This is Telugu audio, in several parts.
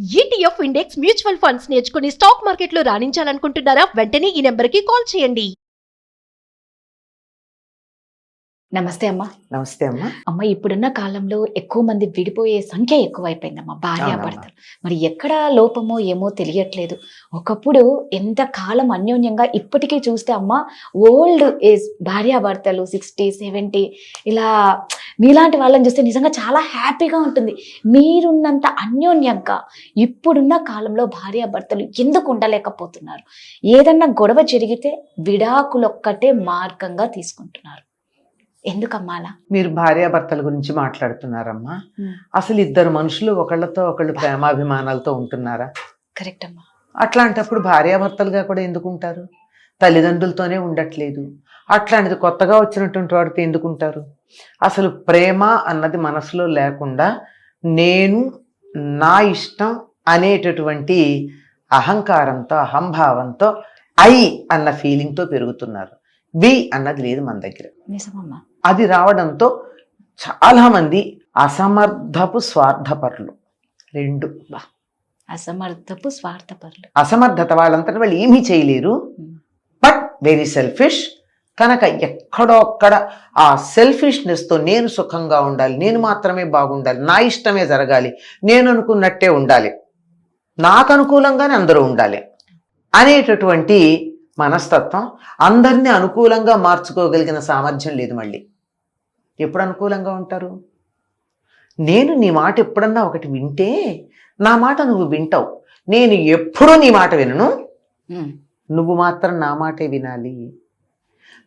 ఈటీఎఫ్ ఇండెక్స్ మ్యూచువల్ ఫండ్స్ నేర్చుకుని స్టాక్ మార్కెట్లో రాణించాలనుకుంటున్నారా? వెంటనే ఈ నెంబర్కి కాల్ చేయండి. నమస్తే అమ్మా. నమస్తే అమ్మా. అమ్మ, ఇప్పుడున్న కాలంలో ఎక్కువ మంది విడిపోయే సంఖ్య ఎక్కువైపోయిందమ్మా, భార్యాభర్తలు. మరి ఎక్కడ లోపమో ఏమో తెలియట్లేదు. ఒకప్పుడు ఎంత కాలం అన్యోన్యంగా, ఇప్పటికీ చూస్తే అమ్మ ఓల్డ్ ఏజ్ భార్యాభర్తలు 60, 70 ఇలా మీలాంటి వాళ్ళని చూస్తే నిజంగా చాలా హ్యాపీగా ఉంటుంది. మీరున్నంత అన్యోన్యంగా ఇప్పుడున్న కాలంలో భార్యాభర్తలు ఎందుకు ఉండలేకపోతున్నారు? ఏదన్నా గొడవ జరిగితే విడాకులొక్కటే మార్గంగా తీసుకుంటున్నారు. ఎందుకమ్మా అలా? మీరు భార్యాభర్తల గురించి మాట్లాడుతున్నారమ్మా. అసలు ఇద్దరు మనుషులు ఒకళ్ళతో ఒకళ్ళు ప్రేమాభిమానాలతో ఉంటున్నారా? కరెక్ట్ అమ్మా. అట్లాంటప్పుడు భార్యాభర్తలుగా కూడా ఎందుకు ఉంటారు? తల్లిదండ్రులతోనే ఉండట్లేదు, అట్లాంటిది కొత్తగా వచ్చినటువంటి వాడితో ఎందుకుంటారు? అసలు ప్రేమ అన్నది మనసులో లేకుండా నేను నా ఇష్టం అనేటటువంటి అహంకారంతో, అహంభావంతో ఐ అన్న ఫీలింగ్తో పెరుగుతున్నారు. వి అన్నది లేదు మన దగ్గర. నిజమమ్మా. అది రావడంతో చాలా మంది అసమర్థపు స్వార్థపరులు. రెండు అసమర్థపు స్వార్థపరులు. అసమర్థత, వాళ్ళంతా వాళ్ళు ఏమీ చేయలేరు, బట్ వెరీ సెల్ఫిష్. కనుక ఎక్కడో అక్కడ ఆ సెల్ఫిష్నెస్తో నేను సుఖంగా ఉండాలి, నేను మాత్రమే బాగుండాలి, నా ఇష్టమే జరగాలి, నేను అనుకున్నట్టే ఉండాలి, నాకు అనుకూలంగానే అందరూ ఉండాలి అనేటటువంటి మనస్తత్వం. అందరినీ అనుకూలంగా మార్చుకోగలిగిన సామర్థ్యం లేదు. మళ్ళీ ఎప్పుడు అనుకూలంగా ఉంటారు? నేను నీ మాట ఎప్పుడన్నా ఒకటి వింటే నా మాట నువ్వు వింటావు, నేను ఎప్పుడూ నీ మాట వినను, నువ్వు మాత్రం నా మాటే వినాలి.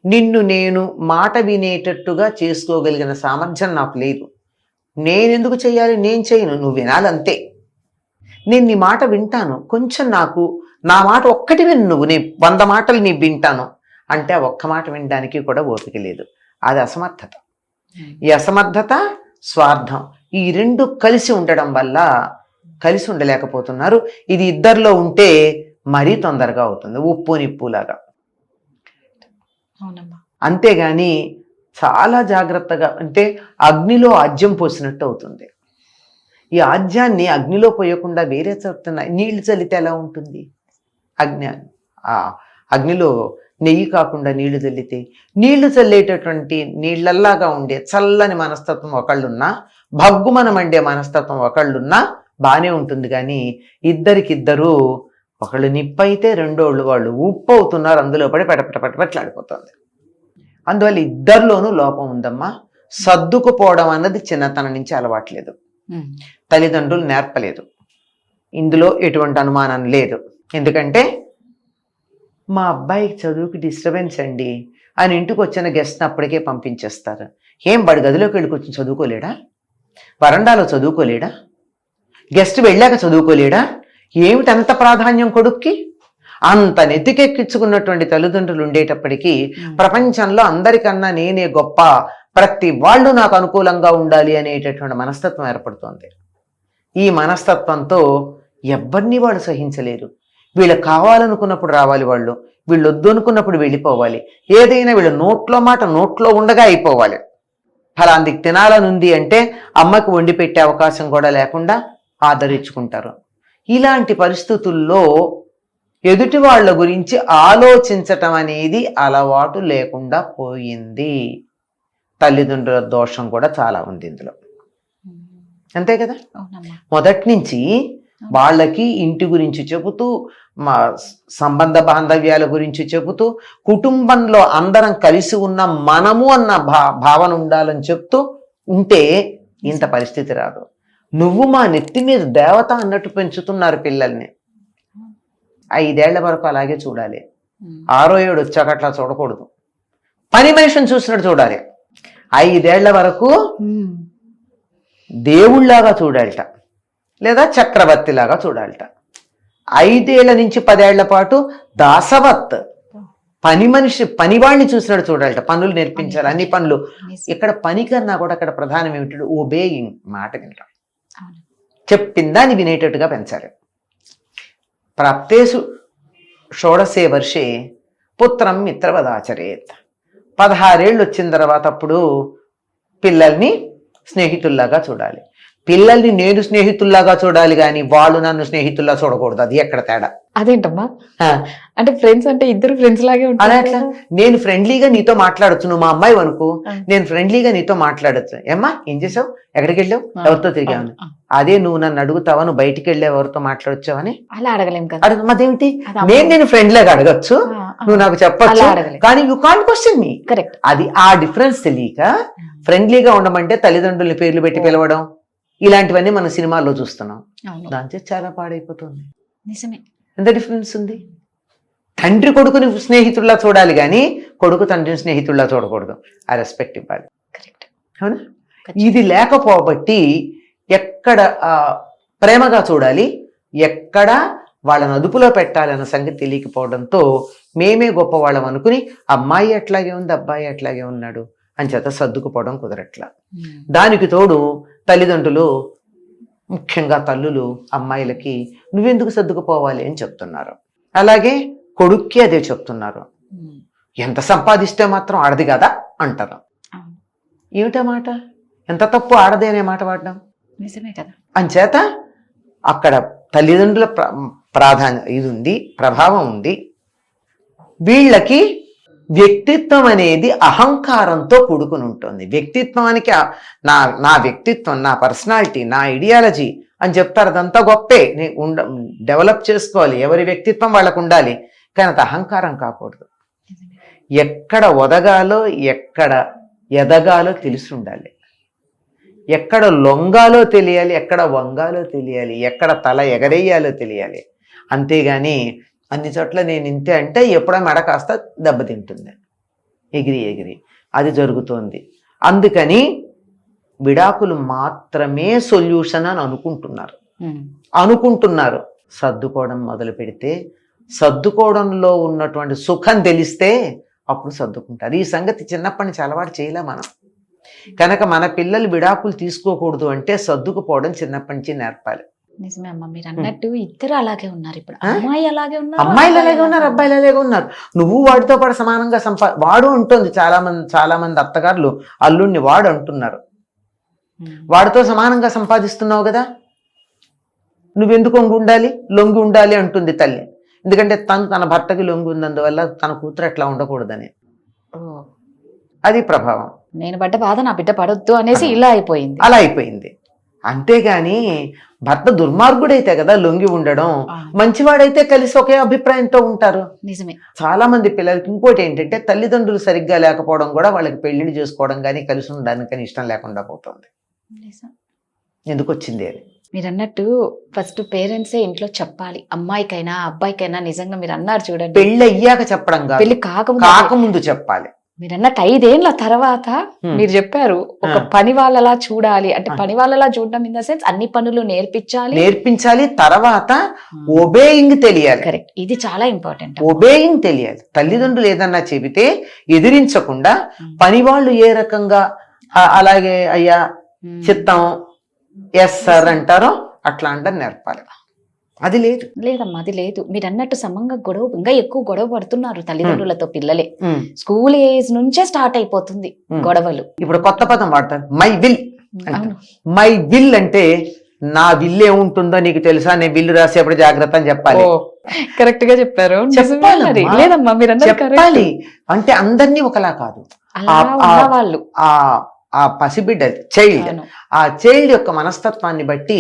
నిన్ను నేను మాట వినేటట్టుగా చేసుకోగలిగిన సామర్థ్యం నాకు లేదు. నేనెందుకు చెయ్యాలి? నేను చేయను, నువ్వు వినాలంతే. నేను నీ మాట వింటాను, కొంచెం నాకు నా మాట ఒక్కటి విను, నువ్వు నీ 100 మాటలు నీ వింటాను అంటే ఆ ఒక్క మాట వినడానికి కూడా ఓపిక లేదు. అది అసమర్థత. ఈ అసమర్థత, స్వార్థం, ఈ రెండు కలిసి ఉండడం వల్ల కలిసి ఉండలేకపోతున్నారు. ఇది ఇద్దరిలో ఉంటే మరీ తొందరగా అవుతుంది, ఉప్పు నిప్పులాగా. అంతేగాని చాలా జాగ్రత్తగా అంటే అగ్నిలో ఆజ్యం పోసినట్టు అవుతుంది. ఈ ఆజ్యాన్ని అగ్నిలో పోయకుండా వేరే చోటున నీళ్లు చల్లితే ఎలా ఉంటుంది? అగ్నిలో నెయ్యి కాకుండా నీళ్లు చల్లితే, నీళ్లు చల్లేటటువంటి నీళ్లల్లాగా ఉండే చల్లని మనస్తత్వం ఒకళ్ళున్నా, భగ్గుమన మండే మనస్తత్వం ఒకళ్ళున్నా బాగానే ఉంటుంది. కానీ ఇద్దరికిద్దరు, ఒకళ్ళు నిప్పు అయితే రెండోళ్ళు వాళ్ళు ఉప్పు అవుతున్నారు, అందులో పడి పటపటపటపట్లాడిపోతుంది. అందువల్ల ఇద్దరిలోనూ లోపం ఉందమ్మా. సర్దుకుపోవడం అన్నది చిన్నతనం నుంచి అలవాట్లేదు, తల్లిదండ్రులు నేర్పలేదు. ఇందులో ఎటువంటి అనుమానం లేదు. ఎందుకంటే మా అబ్బాయికి చదువుకి డిస్టర్బెన్స్ అండి అని ఇంటికి వచ్చిన గెస్ట్ని అప్పటికే పంపించేస్తారు. ఏం వాడి గదిలోకి వెళ్ళి కూర్చొని చదువుకోలేడా? వరండాలో చదువుకోలేడా? గెస్ట్ వెళ్ళాక చదువుకోలేడా? ఏమిటంత ప్రాధాన్యం కొడుక్కి? అంత నెత్తికెక్కించుకున్నటువంటి తల్లిదండ్రులు ఉండేటప్పటికీ ప్రపంచంలో అందరికన్నా నేనే గొప్ప, ప్రతి వాళ్ళు నాకు అనుకూలంగా ఉండాలి అనేటటువంటి మనస్తత్వం ఏర్పడుతోంది. ఈ మనస్తత్వంతో ఎవ్వరినీ వాళ్ళు సహించలేరు. వీళ్ళకి కావాలనుకున్నప్పుడు రావాలి వాళ్ళు, వీళ్ళు వద్దు అనుకున్నప్పుడు వెళ్ళిపోవాలి. ఏదైనా వీళ్ళ నోట్లో మాట నోట్లో ఉండగా అయిపోవాలి. ఫలాందికి తినాలనుంది అంటే అమ్మకి వండి పెట్టే అవకాశం కూడా లేకుండా ఆదరించుకుంటారు. ఇలాంటి పరిస్థితుల్లో ఎదుటి వాళ్ళ గురించి ఆలోచించటం అనేది అలవాటు లేకుండా పోయింది. తల్లిదండ్రుల దోషం కూడా చాలా ఉంది ఇందులో, అంతే కదా. మొదటి నుంచి వాళ్ళకి ఇంటి గురించి చెబుతూ, మా సంబంధ బాంధవ్యాల గురించి చెబుతూ, కుటుంబంలో అందరం కలిసి ఉన్న మనము అన్న భావన ఉండాలని చెప్తూ ఉంటే ఇంత పరిస్థితి రాదు. నువ్వు మా నెత్తి మీద దేవత అన్నట్టు పెంచుతున్నారు పిల్లల్ని. 5 ఏళ్ల వరకు అలాగే చూడాలి, 6వ ఏడు వచ్చాక అట్లా చూడకూడదు. పని మనిషిని చూసినట్టు చూడాలి. 5 ఏళ్ల వరకు దేవుళ్లాగా చూడాలట, లేదా చక్రవర్తిలాగా చూడాలట. 5 ఏళ్ల నుంచి 10 ఏళ్ల పాటు దాసవత్, పని మనిషి, పనివాడిని చూసినట్టు చూడాలట. పనులు నేర్పించాలి, అన్ని పనులు. ఇక్కడ పని కన్నా కూడా అక్కడ ప్రధానం ఏమిటి? ఒబేయింగ్, మాట వినటం, చెప్పిందాన్ని వినేటట్టుగా పెంచాలి. ప్రాప్తేషు షోడశే వర్షే పుత్రం మిత్రవదాచరేత్. 16 ఏళ్ళు వచ్చిన తర్వాత అప్పుడు పిల్లల్ని స్నేహితుల్లాగా చూడాలి. పిల్లల్ని నేను స్నేహితుల్లాగా చూడాలి కానీ వాళ్ళు నన్ను స్నేహితుల్లా చూడకూడదు. అది ఎక్కడ తేడా? అదేంటమ్మా, ఆ, అంటే ఫ్రెండ్స్ అంటే ఇద్దరు ఫ్రెండ్స్ లాగే అలా ఉంటారు ఎట్లా? కదా? నేను ఫ్రెండ్లీగా నీతో మాట్లాడొచ్చు, నువ్వు మా అమ్మాయి అనుకో, ఆ. నేను ఫ్రెండ్లీగా నీతో మాట్లాడొచ్చు. ఏమ్మా ఏం చేసావు, ఎక్కడికి వెళ్ళావు, ఆ. ఎవరితో తిరిగావు? ఆ. అదే నువ్వు నన్ను అడుగుతావా, నువ్వు బయటికి వెళ్ళే ఎవరితో మాట్లాడొచ్చావని అలా అడగలేం కదా. అడుగు. మదేమిటి, అది అమ్మాయి. నేను ఫ్రెండ్ లాగా అడగచ్చు, నువ్వు నాకు చెప్పచ్చు, అలా అడగలేం. కానీ you can't question me. Correct. అది ఆ డిఫరెన్స్ తెలియక ఫ్రెండ్లీగా ఉండమంటే తల్లిదండ్రుల పేర్లు పెట్టి పిలవడం, ఇలాంటివన్నీ మన సినిమాల్లో చూస్తున్నాం. అవును, దాంతో చాలా పాడైపోతుంది. నిజమే. ఎంత డిఫరెన్స్ ఉంది. తండ్రి కొడుకుని స్నేహితుల్లా చూడాలి కానీ కొడుకు తండ్రిని స్నేహితుల్లా చూడకూడదు. ఆ రెస్పెక్ట్ ఇవ్వాలి. కరెక్ట్. అవునా? ఇది లేకపోబట్టి ఎక్కడ ప్రేమగా చూడాలి, ఎక్కడ వాళ్ళని అదుపులో పెట్టాలన్న సంగతి తెలియకపోవడంతో మేమే గొప్పవాళ్ళం అనుకుని అమ్మాయి అట్లాగే ఉంది, అబ్బాయి అట్లాగే ఉన్నాడు అని చేత సర్దుకుపోవడం కుదరట్లా. దానికి తోడు తల్లిదండ్రులు, ముఖ్యంగా తల్లులు అమ్మాయిలకి నువ్వెందుకు సర్దుకుపోవాలి అని చెప్తున్నారు. అలాగే కొడుక్కి అదే చెప్తున్నారు. ఎంత సంపాదిస్తే మాత్రం ఆడది కదా అంటారు. ఏమిటా మాట? ఎంత తప్పు ఆడదే అనే మాట వాడడం. నిజమే కదా. అంచేత అక్కడ తల్లిదండ్రుల ప్రాధాన్యత ఇది ఉంది, ప్రభావం ఉంది. వీళ్ళకి వ్యక్తిత్వం అనేది అహంకారంతో కూడుకుని ఉంటుంది. వ్యక్తిత్వానికి నా వ్యక్తిత్వం, నా పర్సనాలిటీ, నా ఐడియాలజీ అని చెప్తారు. అదంతా గొప్పే, డెవలప్ చేసుకోవాలి, ఎవరి వ్యక్తిత్వం వాళ్ళకు ఉండాలి, కానీ అది అహంకారం కాకూడదు. ఎక్కడ ఒదగాలో ఎక్కడ ఎదగాలో తెలిసి ఉండాలి, ఎక్కడ లొంగాలో తెలియాలి, ఎక్కడ వంగాలో తెలియాలి, ఎక్కడ తల ఎగరేయాలో తెలియాలి. అంతేగాని అన్ని చోట్ల నేను ఇంతే అంటే ఎప్పుడో మెడ కాస్త దెబ్బతింటుంది, ఎగిరి అది జరుగుతోంది. అందుకని విడాకులు మాత్రమే సొల్యూషన్ అని అనుకుంటున్నారు. సర్దుకోవడం మొదలు పెడితే, సర్దుకోవడంలో ఉన్నటువంటి సుఖం తెలిస్తే అప్పుడు సర్దుకుంటారు. ఈ సంగతి చిన్నప్పటి నుంచి అలవాటు చేయలే మనం. కనుక మన పిల్లలు విడాకులు తీసుకోకూడదు అంటే సర్దుకుపోవడం చిన్నప్పటి నుంచి నేర్పాలి. నిజమే అమ్మ, మీరు అన్నట్టు ఇద్దరు అలాగే ఉన్నారు. ఇప్పుడు అమ్మాయి అలాగే ఉన్నారు, అమ్మాయిలు అలాగే ఉన్నారు, అబ్బాయిలు అలాగే ఉన్నారు. నువ్వు వాడితో పాటు సమానంగా వాడు ఉంటుంది. చాలా మంది అత్తగారులు అల్లుడిని వాడు అంటున్నారు. వాడితో సమానంగా సంపాదిస్తున్నావు కదా, నువ్వెందుకు లొంగి ఉండాలి అంటుంది తల్లి. ఎందుకంటే తన భర్తకి లొంగి ఉన్నందువల్ల తన కూతురు అట్లా ఉండకూడదని. అది ప్రభావం. నేను పడ్డ బాధ నా బిడ్డ పడొద్దు అనేసి ఇలా అయిపోయింది. అలా అయిపోయింది. అంతేగాని భర్త దుర్మార్గుడైతే కదా లొంగి ఉండడం, మంచివాడైతే కలిసి ఒకే అభిప్రాయంతో ఉంటారు. నిజమే. చాలా మంది పిల్లలకి ఇంకోటి ఏంటంటే తల్లిదండ్రులు సరిగ్గా లేకపోవడం కూడా వాళ్ళకి పెళ్లిళ్ళు చేసుకోవడం కానీ కలిసి ఉండడానికి కానీ ఇష్టం లేకుండా పోతుంది. ఎందుకు వచ్చింది అది? మీరు అన్నట్టు ఫస్ట్ పేరెంట్సే ఇంట్లో చెప్పాలి, అమ్మాయికైనా అబ్బాయికైనా. నిజంగా మీరు అన్నారు చూడండి, పెళ్లి అయ్యాక చెప్పడం కాదు, పెళ్లి కాకముందు చెప్పాలి. మీరు అన్నట్టు 5 ఏళ్ల తర్వాత మీరు చెప్పారు ఒక పని వాళ్ళలా చూడాలి అంటే, పని వాళ్ళలా చూడడం ఇన్ ద సెన్స్ అన్ని పనులు నేర్పించాలి. తర్వాత ఒబేయింగ్ తెలియాలి. కరెక్ట్, ఇది చాలా ఇంపార్టెంట్. ఒబేయింగ్ తెలియాలి. తల్లిదండ్రులు ఏదన్నా చెబితే ఎదిరించకుండా పని వాళ్ళు ఏ రకంగా అలాగే అయ్యా చిత్తం ఎస్ సార్ అంటారో అట్లా అంటారు నేర్పాలి. అది లేదమ్మా, అది లేదు. మీరు అన్నట్టు సమంగా ఇంకా ఎక్కువ గొడవ పడుతున్నారు తల్లిదండ్రులతో పిల్లలే. స్కూల్ ఏజ్ నుంచే స్టార్ట్ అయిపోతుంది గొడవలు. ఇప్పుడు కొత్త పదం వాడతారు, మై విల్. మై విల్ అంటే నా విల్ ఏముంటుందో నీకు తెలుసా, నేను విల్లు రాసేప్పుడు జాగ్రత్త అని చెప్పాలి. కరెక్ట్ గా చెప్పారు. లేదమ్మా మీరు చెప్పాలి. అంటే అందరినీ ఒకలా కాదు, వాళ్ళు ఆ పసిబిడ్డ చైల్డ్ యొక్క మనస్తత్వాన్ని బట్టి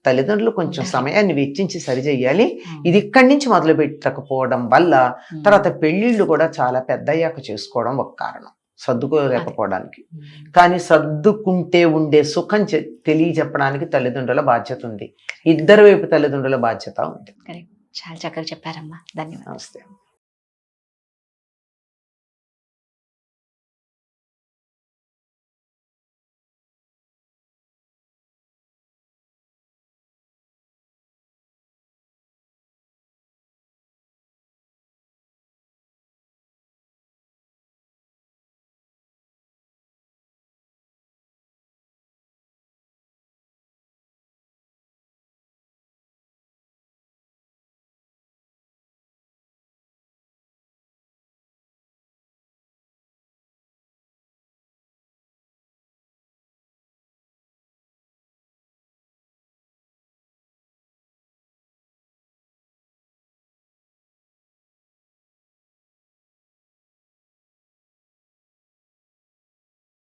తల్లిదండ్రులు కొంచెం సమయాన్ని వెచ్చించి సరిచేయాలి. ఇది ఇక్కడి నుంచి మొదలు పెట్టకపోవడం వల్ల తర్వాత పెళ్లిళ్ళు కూడా చాలా పెద్దయ్యాక చేసుకోవడం ఒక కారణం సర్దుకోలేకపోవడానికి. కానీ సర్దుకుంటే ఉండే సుఖం తెలియజెప్పడానికి తల్లిదండ్రుల బాధ్యత ఉంది, ఇద్దరు వైపు తల్లిదండ్రుల బాధ్యత ఉంది. చాలా చక్కగా చెప్పారమ్మా, ధన్యవాదాలు. నమస్తే.